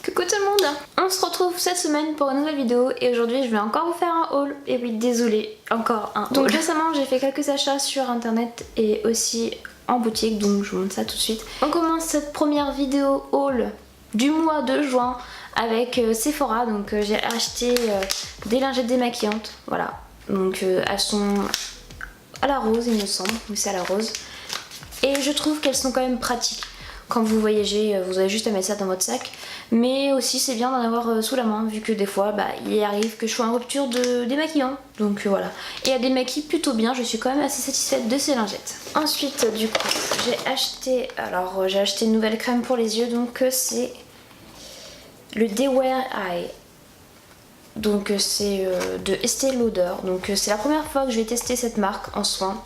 Coucou tout le monde. On se retrouve cette semaine pour une nouvelle vidéo et aujourd'hui je vais encore vous faire un haul. Et oui, désolée, encore un haul. Donc récemment j'ai fait quelques achats sur internet et aussi en boutique, donc je vous montre ça tout de suite. On commence cette première vidéo haul du mois de juin avec Sephora. Donc j'ai acheté des lingettes démaquillantes, voilà. Donc elles sont à la rose il me semble, oui c'est à la rose. Et je trouve qu'elles sont quand même pratiques. Quand vous voyagez, vous avez juste à mettre ça dans votre sac. Mais aussi c'est bien d'en avoir sous la main, vu que des fois il arrive que je sois en rupture de démaquillant. Donc voilà. Et elle démaquille plutôt bien, je suis quand même assez satisfaite de ces lingettes. Ensuite du coup j'ai acheté une nouvelle crème pour les yeux. Donc c'est le Day Wear Eye. Donc c'est de Estée Lauder. Donc c'est la première fois que je vais tester cette marque en soins.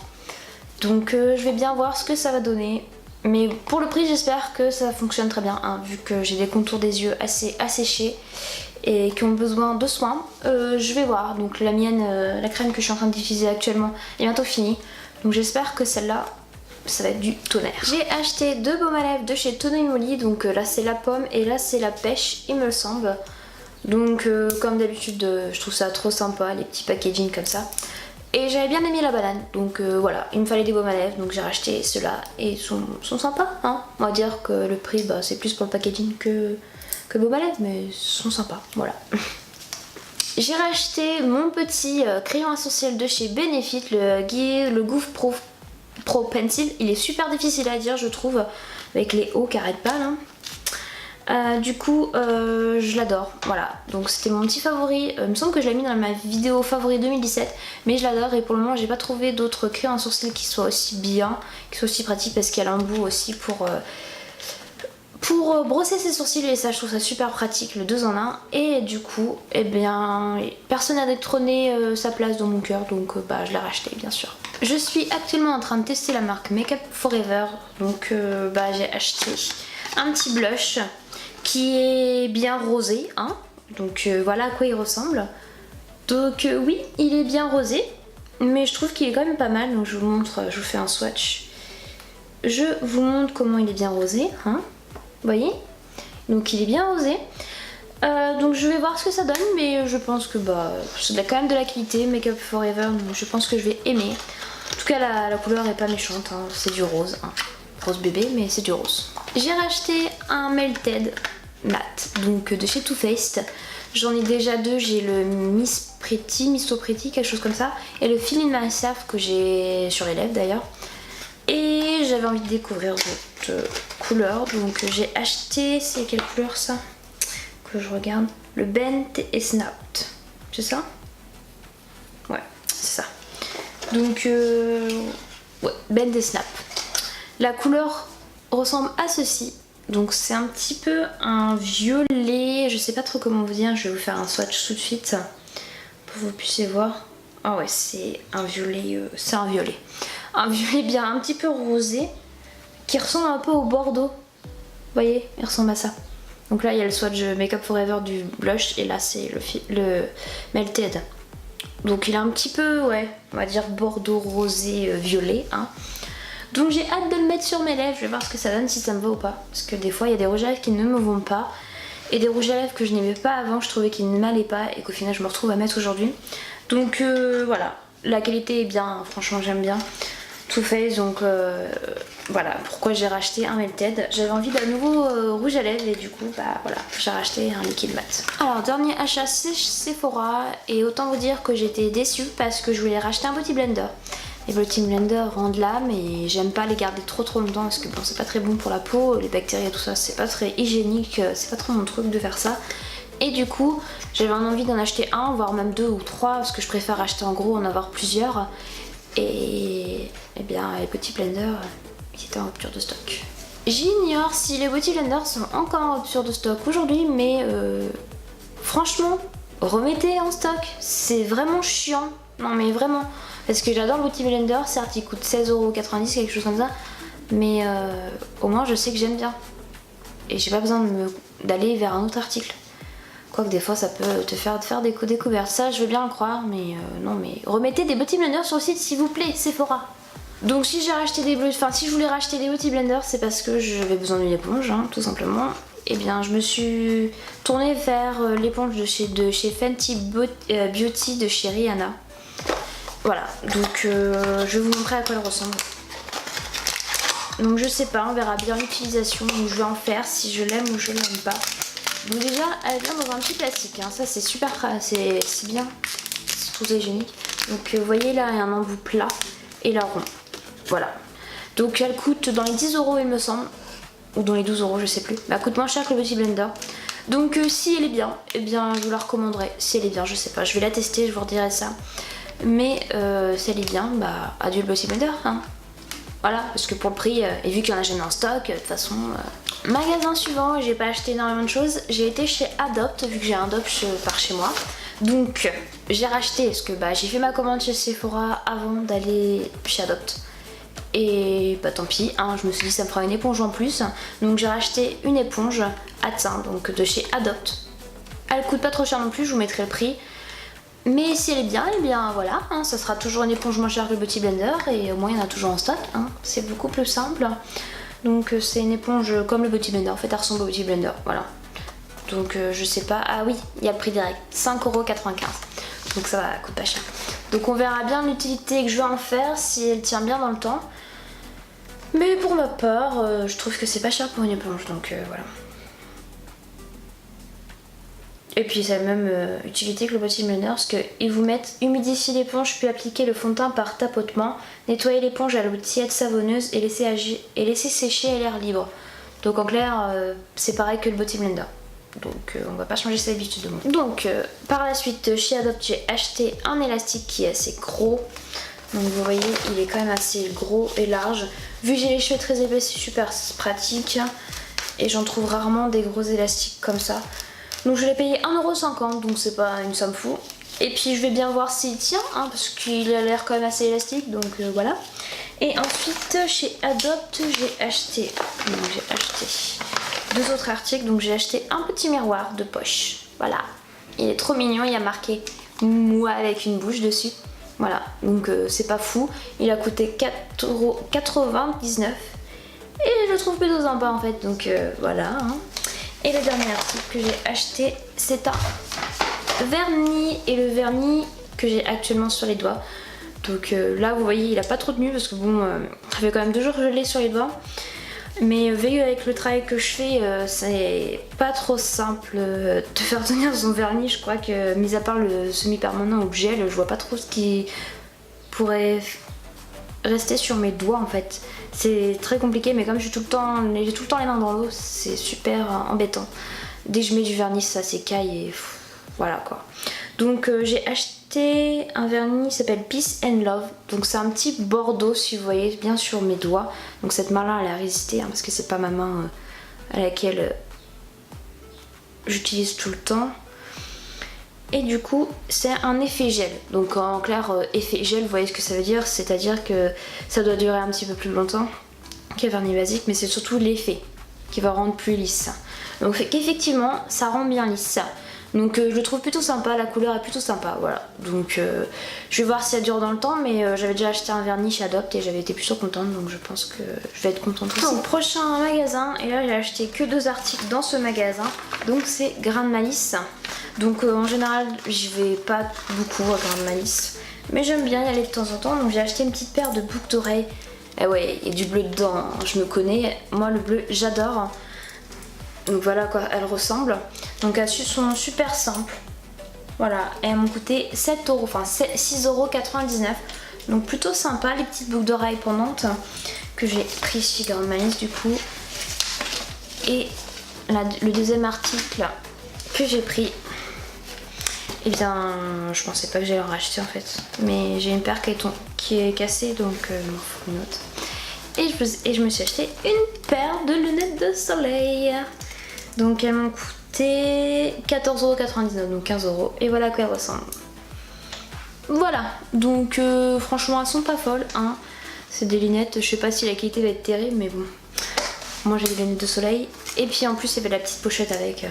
Donc je vais bien voir ce que ça va donner. Mais pour le prix j'espère que ça fonctionne très bien hein, vu que j'ai des contours des yeux assez asséchés et qui ont besoin de soins. Je vais voir, donc la mienne, la crème que je suis en train d'utiliser actuellement est bientôt finie. Donc j'espère que celle-là, ça va être du tonnerre. J'ai acheté deux baumes à lèvres de chez Tono & Moly. Donc là c'est la pomme et là c'est la pêche il me semble. Donc comme d'habitude je trouve ça trop sympa les petits packaging comme ça. Et j'avais bien aimé la banane, donc voilà, il me fallait des baumes à lèvres, donc j'ai racheté ceux-là et ils sont sympas, hein. On va dire que le prix, c'est plus pour le packaging que baume à lèvres, mais ils sont sympas, voilà. J'ai racheté mon petit crayon à sourcils de chez Benefit, le Goof Pro Pencil. Il est super difficile à dire, je trouve, avec les hauts qui arrêtent pas là. Du coup je l'adore, voilà, donc c'était mon petit favori. Il me semble que je l'ai mis dans ma vidéo favori 2017, mais je l'adore et pour le moment j'ai pas trouvé d'autres crayons à sourcils qui soient aussi bien, qui soient aussi pratiques, parce qu'il y a l'embout aussi pour brosser ses sourcils et ça je trouve ça super pratique, le 2 en 1. Et du coup eh bien personne n'a détrôné sa place dans mon cœur, donc je l'ai racheté bien sûr. Je suis actuellement en train de tester la marque Make Up For Ever, donc j'ai acheté un petit blush qui est bien rosé, hein. Donc voilà à quoi il ressemble. Donc oui, il est bien rosé, mais je trouve qu'il est quand même pas mal. Donc je vous montre, je vous fais un swatch. Je vous montre comment il est bien rosé, hein. Vous voyez? Donc il est bien rosé. Donc je vais voir ce que ça donne, mais je pense que c'est quand même de la qualité, Make Up For Ever, donc je pense que je vais aimer. En tout cas la couleur est pas méchante, hein. C'est du rose, hein. Rose bébé, mais c'est du rose. J'ai racheté un Melted Matte, donc de chez Too Faced. J'en ai déjà deux, j'ai le Miss So Pretty, quelque chose comme ça, et le Feeling Myself que j'ai sur les lèvres d'ailleurs. Et j'avais envie de découvrir d'autres couleurs, donc j'ai acheté, c'est quelle couleur ça? Que je regarde, le Bend et Snap, c'est ça? Ouais, c'est ça. Donc ouais, Bend et Snap. La couleur ressemble à ceci. Donc c'est un petit peu un violet, je sais pas trop comment vous dire, je vais vous faire un swatch tout de suite pour que vous puissiez voir. Ah ouais, c'est un violet, un violet bien un petit peu rosé qui ressemble un peu au bordeaux. Vous voyez, il ressemble à ça. Donc là il y a le swatch Make Up For Ever du blush et là c'est le Melted. Donc il a un petit peu, ouais, on va dire bordeaux rosé violet, hein. Donc j'ai hâte de le mettre sur mes lèvres, je vais voir ce que ça donne, si ça me va ou pas. Parce que des fois il y a des rouges à lèvres qui ne me vont pas. Et des rouges à lèvres que je n'aimais pas avant, je trouvais qu'ils ne m'allaient pas. Et qu'au final je me retrouve à mettre aujourd'hui. Donc voilà, la qualité est bien, franchement j'aime bien. Too Faced, donc voilà pourquoi j'ai racheté un Melted. J'avais envie d'un nouveau rouge à lèvres et du coup voilà, j'ai racheté un liquide mat. Alors dernier achat c'est Sephora et autant vous dire que j'étais déçue parce que je voulais racheter un Beauty Blender. Les Beauty Blender rendent l'âme et j'aime pas les garder trop longtemps parce que c'est pas très bon pour la peau, les bactéries et tout ça, c'est pas très hygiénique, c'est pas trop mon truc de faire ça. Et du coup j'avais envie d'en acheter un, voire même deux ou trois, parce que je préfère acheter en gros, en avoir plusieurs. Et bien les Beauty Blender ils étaient en rupture de stock. J'ignore si les Beauty Blender sont encore en rupture de stock aujourd'hui, mais franchement remettez en stock, c'est vraiment chiant. Non mais vraiment, parce que j'adore le Beauty Blender, certes il coûte 16,90€, quelque chose comme ça, mais au moins je sais que j'aime bien. Et j'ai pas besoin d'aller vers un autre article. Quoique des fois ça peut te faire des découvertes, ça je veux bien le croire, mais non mais remettez des Beauty Blender sur le site s'il vous plaît, Sephora. Donc si j'ai racheté si je voulais racheter des Beauty Blender, c'est parce que j'avais besoin d'une éponge, hein, tout simplement. eh bien je me suis tournée vers l'éponge de chez Fenty Beauty de chez Rihanna. Voilà, donc je vais vous montrer à quoi elle ressemble. Donc je sais pas, on verra bien l'utilisation, donc je vais en faire si je l'aime ou je l'aime pas. Donc déjà, elle vient dans un petit plastique, hein. Ça c'est super, c'est bien, je trouve ça génique. Donc vous voyez là, il y a un embout plat et là rond, voilà. Donc elle coûte dans les 10 € il me semble, ou dans les 12 € je sais plus. Mais elle coûte moins cher que le Beauty Blender. Donc si elle est bien, eh bien je vous la recommanderais. Si elle est bien, je sais pas, je vais la tester, je vous redirai ça. Mais si elle est bien, bah adieu le Beauty Blender, hein. Voilà, parce que pour le prix, et vu qu'il y en a jamais en stock, de toute façon... Magasin suivant, j'ai pas acheté énormément de choses. J'ai été chez Adopt, vu que j'ai un Adopt par chez moi. Donc j'ai racheté, parce que bah, j'ai fait ma commande chez Sephora avant d'aller chez Adopt. Et bah tant pis, hein, je me suis dit ça me fera une éponge en plus. Donc j'ai racheté une éponge à teint, donc de chez Adopt. Elle coûte pas trop cher non plus, je vous mettrai le prix. Mais si elle est bien, eh bien voilà, hein, ça sera toujours une éponge moins chère que le Beauty Blender et au moins il y en a toujours en stock, hein, c'est beaucoup plus simple. Donc c'est une éponge comme le Beauty Blender, en fait elle ressemble au Beauty Blender, voilà. Donc je sais pas, ah oui, il y a le prix direct, 5,95 €, donc ça va, coûte pas cher. Donc on verra bien l'utilité que je vais en faire, si elle tient bien dans le temps. Mais pour ma part, je trouve que c'est pas cher pour une éponge, donc voilà. Et puis ça a la même utilité que le Beauty Blender parce qu'ils vous mettent humidifier l'éponge puis appliquer le fond de teint par tapotement, nettoyer l'éponge à l'eau tiède savonneuse et laisser sécher à l'air libre. Donc en clair c'est pareil que le Beauty Blender. Donc on va pas changer ses habitudes de monde. Donc par la suite chez Adopt j'ai acheté un élastique qui est assez gros. Donc vous voyez il est quand même assez gros et large. Vu que j'ai les cheveux très épais c'est super pratique. Et j'en trouve rarement des gros élastiques comme ça. Donc je l'ai payé 1,50 €, donc c'est pas une somme fou. Et puis je vais bien voir s'il tient, hein, parce qu'il a l'air quand même assez élastique, donc voilà. Et ensuite chez Adopt j'ai acheté deux autres articles. Donc j'ai acheté un petit miroir de poche, voilà. Il est trop mignon, il y a marqué moi avec une bouche dessus. Voilà, donc c'est pas fou. Il a coûté 4,99 € et je le trouve plutôt sympa en fait, donc voilà. Hein. Et le dernier article que j'ai acheté, c'est un vernis. Et le vernis que j'ai actuellement sur les doigts. Donc là, vous voyez, il a pas trop tenu parce que bon, ça fait quand même 2 jours que je l'ai sur les doigts. Mais vu avec le travail que je fais, c'est pas trop simple de faire tenir son vernis. Je crois que, mis à part le semi-permanent ou le gel, je vois pas trop ce qui pourrait rester sur mes doigts en fait. C'est très compliqué, mais comme j'ai tout le temps les mains dans l'eau, c'est super embêtant. Dès que je mets du vernis, ça s'écaille et voilà quoi. Donc j'ai acheté un vernis qui s'appelle Peace and Love. Donc c'est un petit bordeaux si vous voyez bien sur mes doigts. Donc cette main-là, elle a résisté hein, parce que c'est pas ma main à laquelle j'utilise tout le temps. Et du coup c'est un effet gel. Donc en clair effet gel, vous voyez ce que ça veut dire. C'est à dire que ça doit durer un petit peu plus longtemps qu'un vernis basique. Mais c'est surtout l'effet qui va rendre plus lisse. Donc qu'effectivement ça rend bien lisse. Donc je le trouve plutôt sympa, la couleur est plutôt sympa, voilà. Donc je vais voir si ça dure dans le temps, mais j'avais déjà acheté un vernis chez Adopt et j'avais été plutôt contente, donc je pense que je vais être contente aussi. Donc prochain magasin, et là j'ai acheté que 2 articles dans ce magasin, donc c'est Grain de Malice. Donc en général je vais pas beaucoup à Grain de Malice, mais j'aime bien y aller de temps en temps, donc j'ai acheté une petite paire de boucles d'oreilles. Et ouais, il y a du bleu dedans, hein. Je me connais, moi le bleu j'adore. Donc voilà quoi elles ressemblent. Donc elles sont super simples. Voilà, et elles m'ont coûté 7 €, enfin 6,99 €. Donc plutôt sympa les petites boucles d'oreilles pendantes que j'ai pris chez Grain de Malice du coup. Et le deuxième article que j'ai pris, et bien je pensais pas que j'allais en racheter en fait. Mais j'ai une paire qui est cassée, donc il m'en faut une autre. Et je me suis acheté une paire de lunettes de soleil. Donc elles m'ont coûté 14,99 €, donc 15 €. Et voilà à quoi elles ressemblent. Voilà, donc franchement elles sont pas folles, hein. C'est des lunettes, je sais pas si la qualité va être terrible, mais bon. Moi j'ai des lunettes de soleil. Et puis en plus il y avait la petite pochette avec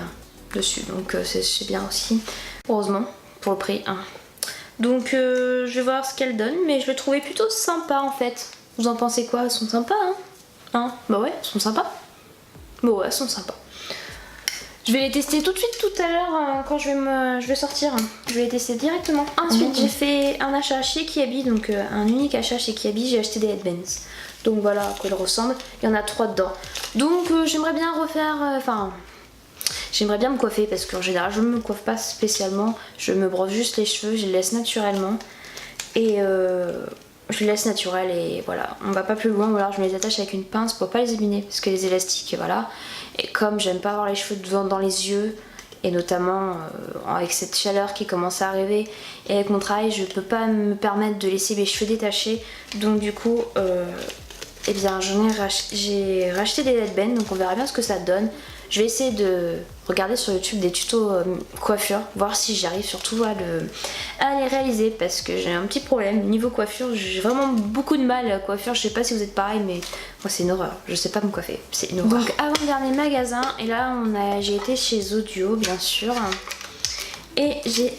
dessus, donc c'est bien aussi. Heureusement, pour le prix, hein. Donc je vais voir ce qu'elles donnent, mais je le trouvais plutôt sympa en fait. Vous en pensez quoi? Elles sont sympas, hein? Bah ouais, elles sont sympas. Bah ouais, elles sont sympas. Je vais les tester tout de suite tout à l'heure quand je vais sortir. Je vais les tester directement. Ensuite j'ai fait un achat chez Kiabi, donc un unique achat chez Kiabi. J'ai acheté des headbands. Donc voilà à quoi ils ressemblent. Il y en a 3 dedans. Donc j'aimerais bien refaire... j'aimerais bien me coiffer parce qu'en général je ne me coiffe pas spécialement. Je me brosse juste les cheveux, je les laisse naturellement. Et je les laisse naturels et voilà. On va pas plus loin, ou alors je me les attache avec une pince pour pas les abîmer parce que les élastiques, voilà. Et comme j'aime pas avoir les cheveux devant dans les yeux, et notamment avec cette chaleur qui commence à arriver, et avec mon travail je peux pas me permettre de laisser mes cheveux détachés. Donc du coup, eh bien j'ai racheté des headbands, donc on verra bien ce que ça donne. Je vais essayer de regarder sur YouTube des tutos coiffure, voir si j'arrive surtout à les réaliser parce que j'ai un petit problème niveau coiffure. J'ai vraiment beaucoup de mal à la coiffure. Je sais pas si vous êtes pareil, mais moi c'est une horreur. Je sais pas me coiffer, c'est une horreur. Donc avant-dernier magasin, et là j'ai été chez Audio bien sûr, et j'ai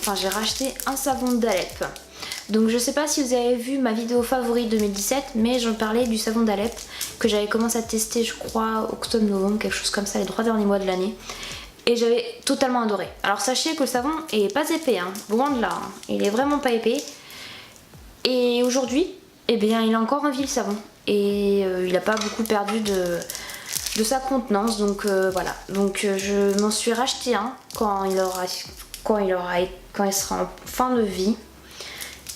racheté un savon d'Alep. Donc je sais pas si vous avez vu ma vidéo favorite 2017, mais j'en parlais du savon d'Alep que j'avais commencé à tester, je crois octobre-novembre, quelque chose comme ça, les 3 derniers mois de l'année, et j'avais totalement adoré. Alors sachez que le savon est pas épais, hein, loin de là, hein. Il est vraiment pas épais. Et aujourd'hui, eh bien il a encore envie le savon, et il a pas beaucoup perdu de sa contenance, donc voilà. Donc je m'en suis racheté un quand il sera en fin de vie.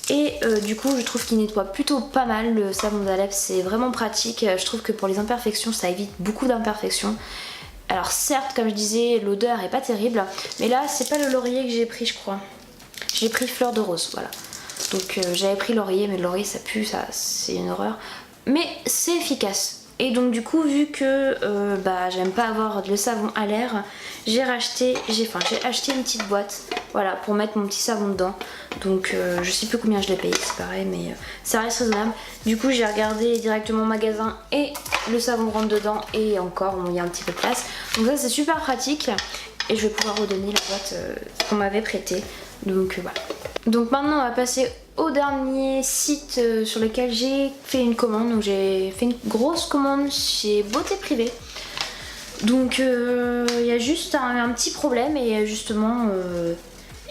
Et du coup je trouve qu'il nettoie plutôt pas mal. Le savon d'Alep, c'est vraiment pratique. Je trouve que pour les imperfections ça évite beaucoup d'imperfections. Alors certes, comme je disais, l'odeur est pas terrible, mais là c'est pas le laurier que j'ai pris, je crois. J'ai pris fleur de rose, voilà. Donc j'avais pris laurier, mais le laurier ça pue, ça c'est une horreur. Mais c'est efficace. Et donc du coup, vu que j'aime pas avoir le savon à l'air, j'ai acheté une petite boîte, voilà, pour mettre mon petit savon dedans. Donc je sais plus combien je l'ai payé, c'est pareil, mais ça reste raisonnable. Du coup j'ai regardé directement au magasin et le savon rentre dedans, et encore il y a un petit peu de place. Donc ça c'est super pratique, et je vais pouvoir redonner la boîte qu'on m'avait prêtée. Donc voilà. Donc maintenant on va passer au dernier site sur lequel j'ai fait une commande. Donc j'ai fait une grosse commande chez Beauté Privée. Donc il y a juste un petit problème, et justement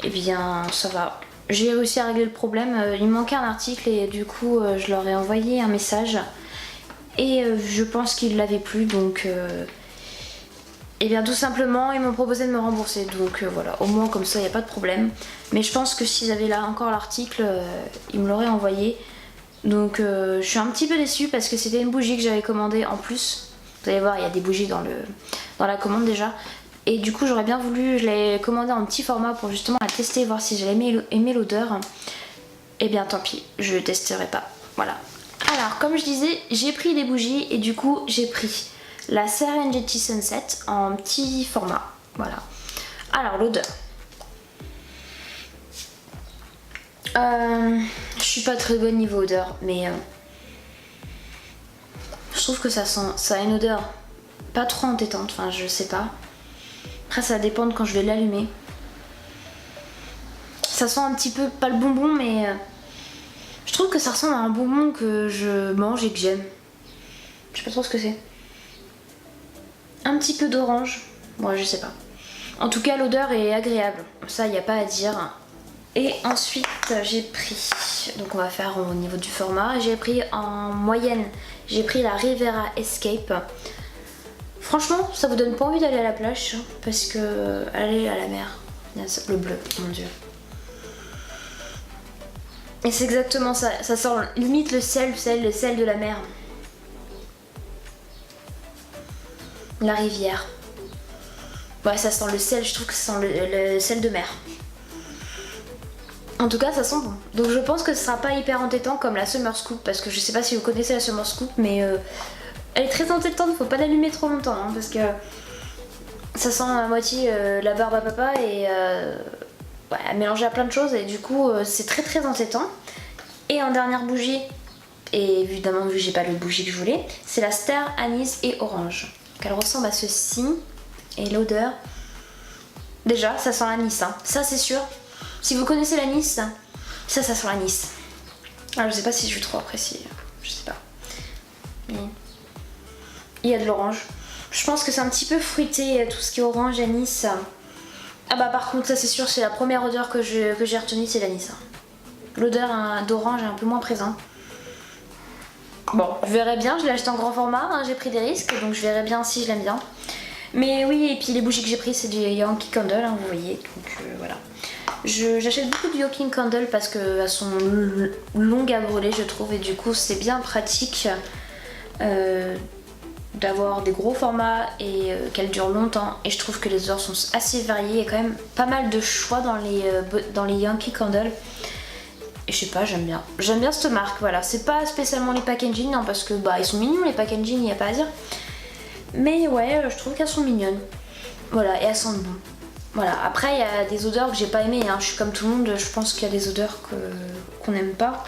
eh bien ça va. J'ai réussi à régler le problème. Il me manquait un article, et du coup je leur ai envoyé un message, et je pense qu'ils l'avaient plus, donc et bien tout simplement ils m'ont proposé de me rembourser. Donc voilà, au moins comme ça il n'y a pas de problème. Mais je pense que s'ils avaient là encore l'article, ils me l'auraient envoyé. Donc je suis un petit peu déçue parce que c'était une bougie que j'avais commandée en plus. Vous allez voir, il y a des bougies dans la commande déjà. Et du coup j'aurais bien voulu, je l'ai commandée en petit format pour justement la tester, voir si j'allais aimer l'odeur. Et bien tant pis, je ne testerai pas. Voilà. Alors comme je disais, j'ai pris des bougies, et du coup j'ai pris la Serengeti Sunset en petit format. Voilà. Alors l'odeur. Je suis pas très bonne niveau odeur, mais je trouve que ça a une odeur pas trop entêtante, enfin je sais pas. Après ça dépend de quand je vais l'allumer. Ça sent un petit peu, pas le bonbon, mais je trouve que ça ressemble à un bonbon que je mange et que j'aime. Je sais pas trop ce que c'est. Un petit peu d'orange, bon je sais pas. En tout cas l'odeur est agréable, ça y a pas à dire. Et ensuite j'ai pris, donc on va faire au niveau du format, j'ai pris en moyenne, j'ai pris la Rivera Escape. Franchement ça vous donne pas envie d'aller à la plage, parce que aller à la mer, le bleu, mon dieu. Et c'est exactement ça, ça sent limite le sel de la mer. La rivière. Ouais, ça sent le sel, je trouve que ça sent le sel de mer. En tout cas ça sent bon. Donc je pense que ce sera pas hyper entêtant comme la Summer Scoop, parce que je sais pas si vous connaissez la Summer Scoop, mais elle est très entêtante, faut pas l'allumer trop longtemps, hein, parce que ça sent à moitié la barbe à papa, et ouais, mélangé à plein de choses, et du coup c'est très très entêtant. Et en dernière bougie, et évidemment vu que j'ai pas le bougie que je voulais, c'est la Star Anis et Orange. Donc elle ressemble à ceci, et l'odeur, déjà ça sent l'anis, hein. Ça c'est sûr. Si vous connaissez l'anis, ça sent l'anis. Alors je sais pas si je suis trop appréciée, je sais pas. Mais il y a de l'orange. Je pense que c'est un petit peu fruité, tout ce qui est orange, anis. Ah bah par contre ça c'est sûr, c'est la première odeur que j'ai retenue, c'est l'anis. L'odeur d'orange est un peu moins présente. Bon, je verrai bien, je l'ai acheté en grand format, hein, j'ai pris des risques, donc je verrai bien si je l'aime bien. Mais oui, et puis les bougies que j'ai prises c'est du Yankee Candle, hein, vous voyez, donc voilà. J'achète beaucoup de Yankee Candle parce qu'elles sont longues à brûler je trouve, et du coup c'est bien pratique d'avoir des gros formats et qu'elles durent longtemps, et je trouve que les odeurs sont assez variées, il y a quand même pas mal de choix dans les Yankee Candle. Et je sais pas, j'aime bien cette marque, voilà. C'est pas spécialement les packaging, hein, parce que bah ils sont mignons les packaging, il n'y a pas à dire. Mais ouais, je trouve qu'elles sont mignonnes. Voilà, et elles sentent bon. Voilà, après il y a des odeurs que j'ai pas aimées, hein. Je suis comme tout le monde, je pense qu'il y a des odeurs qu'on n'aime pas.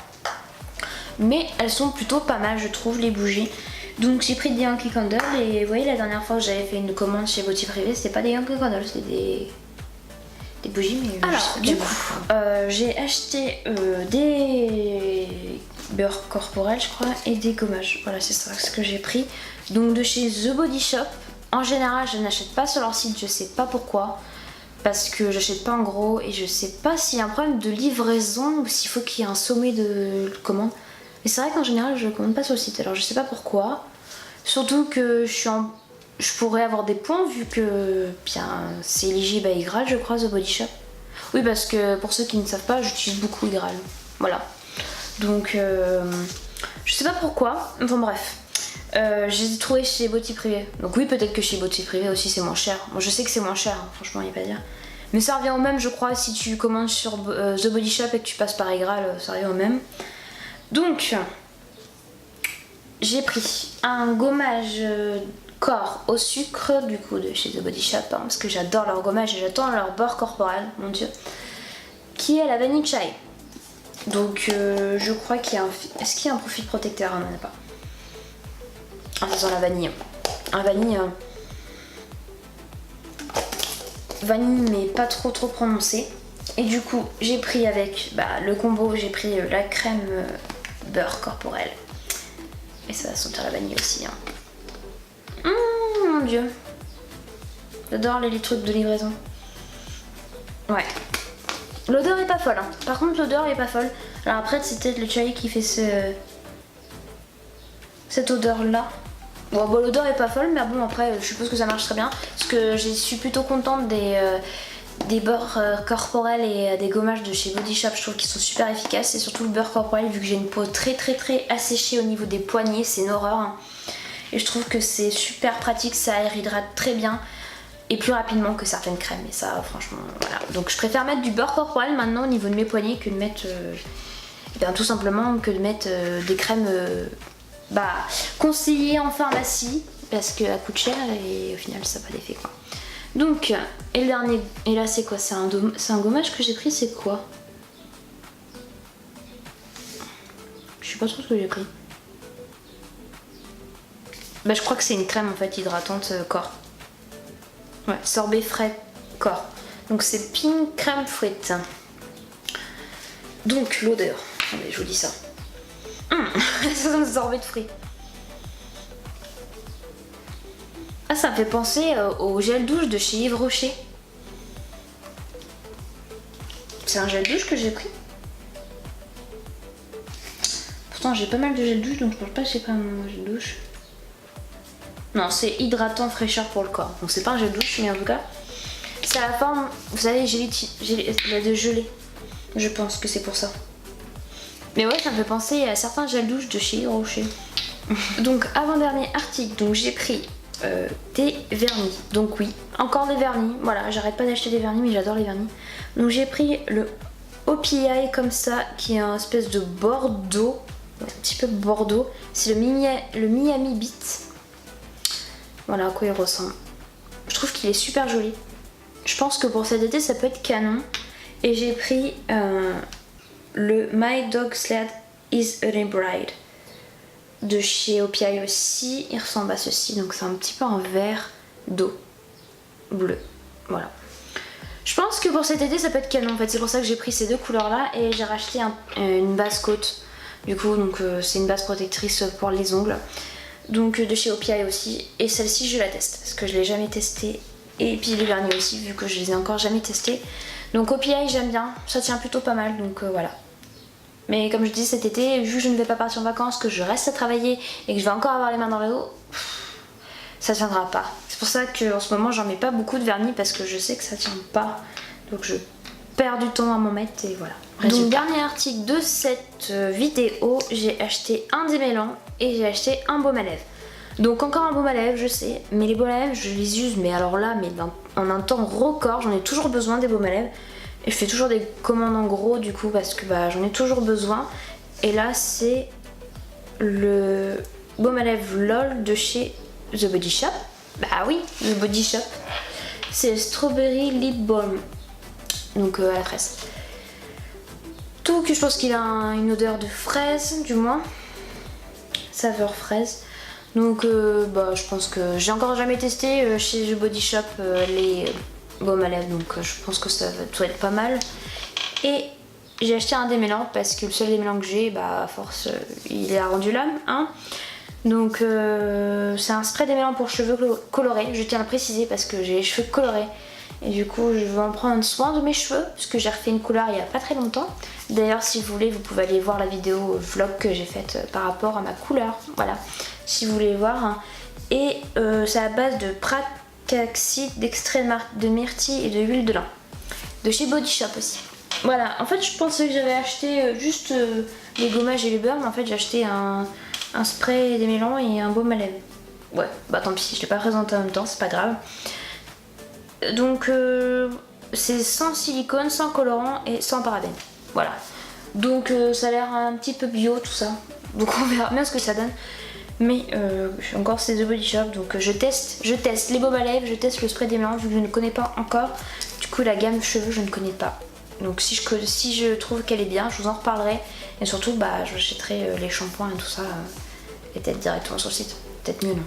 Mais elles sont plutôt pas mal, je trouve, les bougies. Donc j'ai pris des Yankee Candle, et vous voyez la dernière fois que j'avais fait une commande chez Beauty Privé, c'était pas des Yankee Candle, c'était des bougies, mais alors du coup j'ai acheté des beurres corporels je crois et des gommages, voilà c'est ça ce que j'ai pris, donc de chez The Body Shop. En général je n'achète pas sur leur site, je sais pas pourquoi, parce que j'achète pas en gros et je sais pas s'il y a un problème de livraison ou s'il faut qu'il y ait un sommet de commande, mais c'est vrai qu'en général je commande pas sur le site, alors je sais pas pourquoi, surtout que je pourrais avoir des points vu que bien c'est éligible à Igral je crois, The Body Shop. Oui parce que pour ceux qui ne savent pas j'utilise beaucoup Igral. Voilà. Donc je sais pas pourquoi. Enfin bref. J'ai trouvé chez Beauty Privé. Donc oui peut-être que chez Beauty Privé aussi c'est moins cher. Moi je sais que c'est moins cher, hein, franchement il n'y a pas à dire. Mais ça revient au même je crois si tu commandes sur The Body Shop et que tu passes par Igral, ça revient au même. Donc j'ai pris un gommage corps au sucre du coup de chez The Body Shop, hein, parce que j'adore leur gommage et j'attends leur beurre corporel, mon dieu, qui est la vanille chai. Donc je crois qu'il y a un... Est-ce qu'il y a un profil protecteur? Non, il n'y en a pas. En faisant la vanille. Un vanille... vanille mais pas trop prononcée. Et du coup j'ai pris avec le combo, j'ai pris la crème beurre corporel. Et ça va sentir la vanille aussi. Hein. Mon dieu. J'adore les trucs de livraison. Ouais. L'odeur est pas folle. Hein. Par contre l'odeur est pas folle. Alors après c'est peut-être le chai qui fait cette odeur là. Bon l'odeur est pas folle mais bon après je suppose que ça marche très bien. Parce que je suis plutôt contente des beurres corporels et des gommages de chez Body Shop. Je trouve qu'ils sont super efficaces. Et surtout le beurre corporel vu que j'ai une peau très asséchée au niveau des poignets. C'est une horreur. Hein. Et je trouve que c'est super pratique, ça hydrate très bien et plus rapidement que certaines crèmes, et ça franchement voilà. Donc je préfère mettre du beurre corporel maintenant au niveau de mes poignets que de mettre tout simplement que de mettre des crèmes conseillées en pharmacie parce qu'elle coûte cher et au final ça n'a pas d'effet quoi. Donc et le dernier, et là c'est quoi, c'est un gommage que j'ai pris, c'est quoi? Je sais pas trop ce que j'ai pris. Je crois que c'est une crème en fait hydratante corps. Ouais, sorbet frais corps. Donc c'est Pink Crème Fruit. Donc l'odeur. Attendez, je vous dis ça. Ça sent le sorbet de fruits. Ah, ça me fait penser au gel douche de chez Yves Rocher. C'est un gel douche que j'ai pris. Pourtant j'ai pas mal de gel douche donc je pense pas que j'ai pris un gel douche. Non, c'est hydratant fraîcheur pour le corps. Donc c'est pas un gel douche, mais en tout cas, c'est la forme, vous savez, de gelée. Je pense que c'est pour ça. Mais ouais, ça me fait penser à certains gels douche de chez Rocher. Donc avant-dernier article, donc j'ai pris des vernis. Donc oui, encore des vernis. Voilà, j'arrête pas d'acheter des vernis, mais j'adore les vernis. Donc j'ai pris le OPI comme ça, qui est un espèce de bordeaux, un petit peu bordeaux. C'est le Miami Beat. Voilà à quoi il ressemble. Je trouve qu'il est super joli. Je pense que pour cet été ça peut être canon. Et j'ai pris le My Dog Sled is a Bride de chez OPI aussi. Il ressemble à ceci, donc c'est un petit peu un vert d'eau bleu. Voilà. Je pense que pour cet été ça peut être canon en fait. C'est pour ça que j'ai pris ces deux couleurs là. Et j'ai racheté une base coat. Du coup donc c'est une base protectrice pour les ongles. donc de chez OPI aussi, et celle-ci je la teste parce que je l'ai jamais testée, et puis les vernis aussi vu que je les ai encore jamais testés. Donc OPI j'aime bien, ça tient plutôt pas mal, donc voilà. Mais comme je dis, cet été, vu que je ne vais pas partir en vacances, que je reste à travailler et que je vais encore avoir les mains dans l'eau, ça tiendra pas. C'est pour ça qu'en ce moment j'en mets pas beaucoup de vernis parce que je sais que ça tient pas, donc je perds du temps à m'en mettre et voilà. Résultat. Donc dernier article de cette vidéo, j'ai acheté un démêlant et j'ai acheté un baume à lèvres. Donc encore un baume à lèvres, je sais, mais les baumes à lèvres je les use, mais alors là, mais en un temps record, j'en ai toujours besoin des baumes à lèvres. Et je fais toujours des commandes en gros du coup parce que bah, j'en ai toujours besoin. Et là c'est le baume à lèvres LOL de chez The Body Shop. Bah oui, The Body Shop. C'est Strawberry Lip Balm. Donc à la fraise. Tout que je pense qu'il a une odeur de fraise du moins. Saveur fraise. Donc bah, je pense que j'ai encore jamais testé chez The Body Shop les baume à lèvres, donc je pense que ça doit être pas mal. Et j'ai acheté un démêlant parce que le seul démêlant que j'ai, bah à force il a rendu l'âme, hein. Donc c'est un spray démêlant pour cheveux colorés, je tiens à le préciser parce que j'ai les cheveux colorés et du coup je veux en prendre soin de mes cheveux parce que j'ai refait une couleur il y a pas très longtemps. D'ailleurs si vous voulez vous pouvez aller voir la vidéo vlog que j'ai faite par rapport à ma couleur, voilà, si vous voulez voir, hein. Et c'est à base de Pracaxide, d'extrait de myrtille et de huile de lin. De chez Body Shop aussi. Voilà, en fait je pensais que j'avais acheté juste les gommages et les beurres, mais en fait j'ai acheté un spray démêlant et un baume à lèvres. Ouais, bah tant pis, je l'ai pas présenté en même temps, c'est pas grave. Donc c'est sans silicone, sans colorant et sans parabènes. Voilà. Donc ça a l'air un petit peu bio tout ça. Donc on verra bien ce que ça donne. Mais encore c'est The Body Shop, donc je teste les baumes à lèvres, je teste le spray démêlant vu que je ne connais pas encore. Du coup la gamme cheveux je ne connais pas. Donc si je trouve qu'elle est bien, je vous en reparlerai. Et surtout bah j'achèterai les shampoings et tout ça et peut-être directement sur le site. Peut-être mieux non.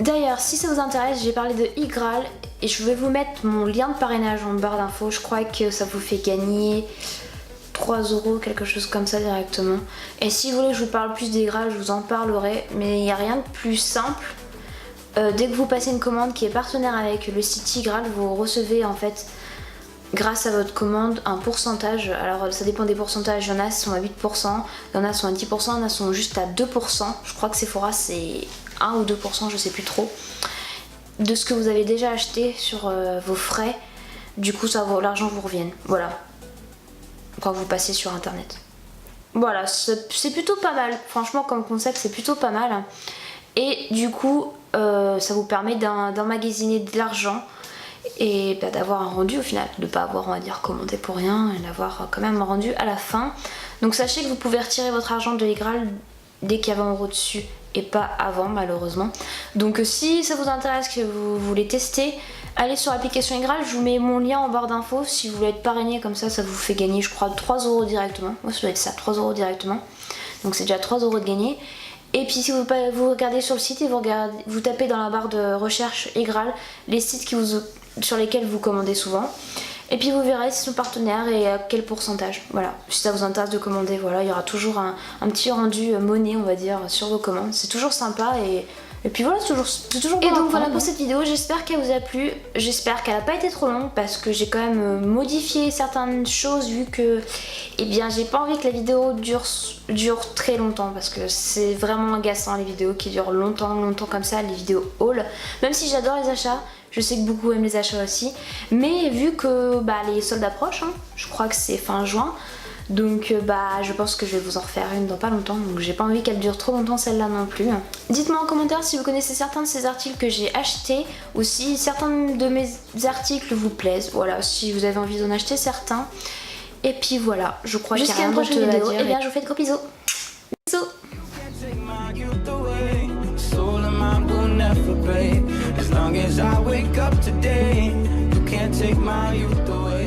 D'ailleurs si ça vous intéresse, j'ai parlé de Igral et je vais vous mettre mon lien de parrainage en barre d'infos. Je crois que ça vous fait gagner 3 €, quelque chose comme ça directement. Et si vous voulez que je vous parle plus d'Igral, je vous en parlerai, mais il n'y a rien de plus simple. Dès que vous passez une commande qui est partenaire avec le site Igral, vous recevez en fait, grâce à votre commande, un pourcentage. Alors ça dépend des pourcentages, il y en a qui sont à 8%, il y en a qui sont à 10%, il y en a qui sont juste à 2%. Je crois que Sephora c'est 1 ou 2%, je sais plus trop. De ce que vous avez déjà acheté sur vos frais, du coup l'argent vous revienne. Voilà. Quand vous passez sur internet. Voilà, c'est plutôt pas mal. Franchement comme concept c'est plutôt pas mal. Et du coup ça vous permet d'emmagasiner de l'argent et bah, d'avoir un rendu au final. De pas avoir on va dire commandé pour rien et d'avoir quand même un rendu à la fin. Donc sachez que vous pouvez retirer votre argent de Igral dès qu'il y a 20 € dessus et pas avant malheureusement. Donc si ça vous intéresse, que vous voulez tester, allez sur l'application Igral, je vous mets mon lien en barre d'infos. Si vous voulez être parrainé comme ça, ça vous fait gagner je crois 3 € directement. Moi ça doit être ça, 3 € directement. Donc c'est déjà 3 € de gagner. Et puis si vous regardez sur le site et vous tapez dans la barre de recherche Igral les sites sur lesquels vous commandez souvent. Et puis vous verrez si sont partenaires et à quel pourcentage. Voilà, si ça vous intéresse de commander, voilà, il y aura toujours un petit rendu monnaie on va dire sur vos commandes. C'est toujours sympa et puis voilà, c'est toujours bon. Et donc voilà pour cette vidéo, j'espère qu'elle vous a plu. J'espère qu'elle n'a pas été trop longue parce que j'ai quand même modifié certaines choses vu que eh bien j'ai pas envie que la vidéo dure très longtemps parce que c'est vraiment agaçant les vidéos qui durent longtemps comme ça, les vidéos haul. Même si j'adore les achats, je sais que beaucoup aiment les achats aussi, mais vu que bah, les soldes approchent, hein, je crois que c'est fin juin, donc bah je pense que je vais vous en refaire une dans pas longtemps, donc j'ai pas envie qu'elle dure trop longtemps celle-là non plus. Dites-moi en commentaire si vous connaissez certains de ces articles que j'ai achetés ou si certains de mes articles vous plaisent, voilà, si vous avez envie d'en acheter certains. Et puis voilà, je crois qu'il y a rien d'autre à dire. Et bien je vous fais de gros bisous. Bisous. As long as I wake up today, you can't take my youth away.